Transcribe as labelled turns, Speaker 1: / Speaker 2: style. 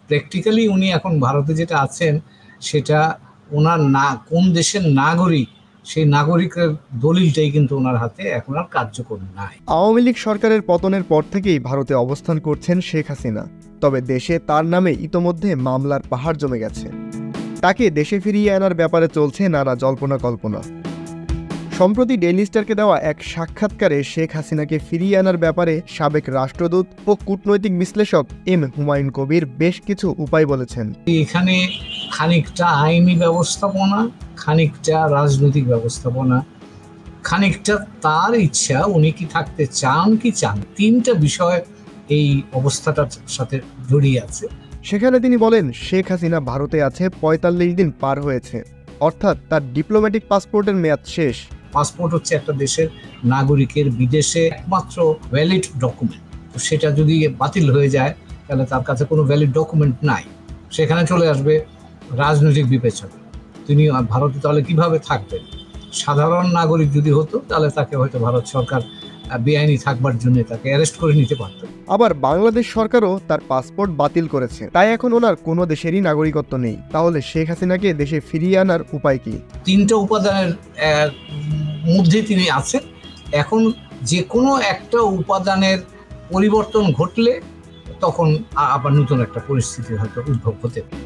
Speaker 1: Practically উনি এখন ভারতে যেটা আছেন সেটা ওনার না কোন দেশের নাগরিক সেই নাগরিকের দলিলটাই কিন্তু ওনার হাতে এখন আর কার্যকর নাই।
Speaker 2: আওয়ামী লীগ সরকারের পতনের পর থেকেই ভারতে অবস্থান করছেন শেখ হাসিনা। তবে দেশে তার নামে ইতোমধ্যে মামলার পাহাড় জমে গেছে। তাকে দেশে ফিরিয়ে আনার ব্যাপারে চলছে নানা জল্পনা কল্পনা। সম্প্রতি ডেইলি স্টারকে দেওয়া এক সাক্ষাৎকারে শেখ হাসিনাকে ফিরিয়ে আনার ব্যাপারে সাবেক রাষ্ট্রদূত ও কূটনৈতিক বিশ্লেষক এম হুমায়ুন কবির বেশ কিছু উপায় বলেছেন।
Speaker 1: এখানে খানিকটা আইনি ব্যবস্থাপনা, খানিকটা রাজনৈতিক ব্যবস্থাপনা, খানিকটা তার ইচ্ছা উনি কি থাকতে চান কি চান, তিনটা বিষয় এই অবস্থাটার সাথে জড়িয়ে আছে।
Speaker 2: সেখানে তিনি বলেন, শেখ হাসিনা ভারতে আছে ৪৫ দিন পার হয়েছে, অর্থাৎ তার ডিপ্লোম্যাটিক পাসপোর্টের মেয়াদ শেষ।
Speaker 1: পাসপোর্ট হচ্ছে একটা দেশের নাগরিকের বিদেশে একমাত্র ভ্যালিড ডকুমেন্ট। তো সেটা যদি বাতিল হয়ে যায় তাহলে তার কাছে কোনো ভ্যালিড ডকুমেন্ট নাই, সেখানে চলে আসবে রাজনৈতিক বিবেচনা। তিনি ভারতে তাহলে কিভাবে থাকবেন? সাধারণ নাগরিক যদি হতো তাহলে তাকে হয়তো ভারত সরকার বেআইনি থাকবার জন্য তাকে অ্যারেস্ট করে নিতে পারত।
Speaker 2: আবার বাংলাদেশ সরকারও তার পাসপোর্ট বাতিল করেছে, তাই এখন ওনার কোনো দেশেরই নাগরিকত্ব নেই। তাহলে শেখ হাসিনাকে দেশে ফিরিয়ে আনার উপায় কি?
Speaker 1: তিনটা উপাদানের মধ্যে তিনি আছেন। এখন যে কোনো একটা উপাদানের পরিবর্তন ঘটলে তখন আবার নতুন একটা পরিস্থিতির হয়তো উদ্ভব হতে পারে।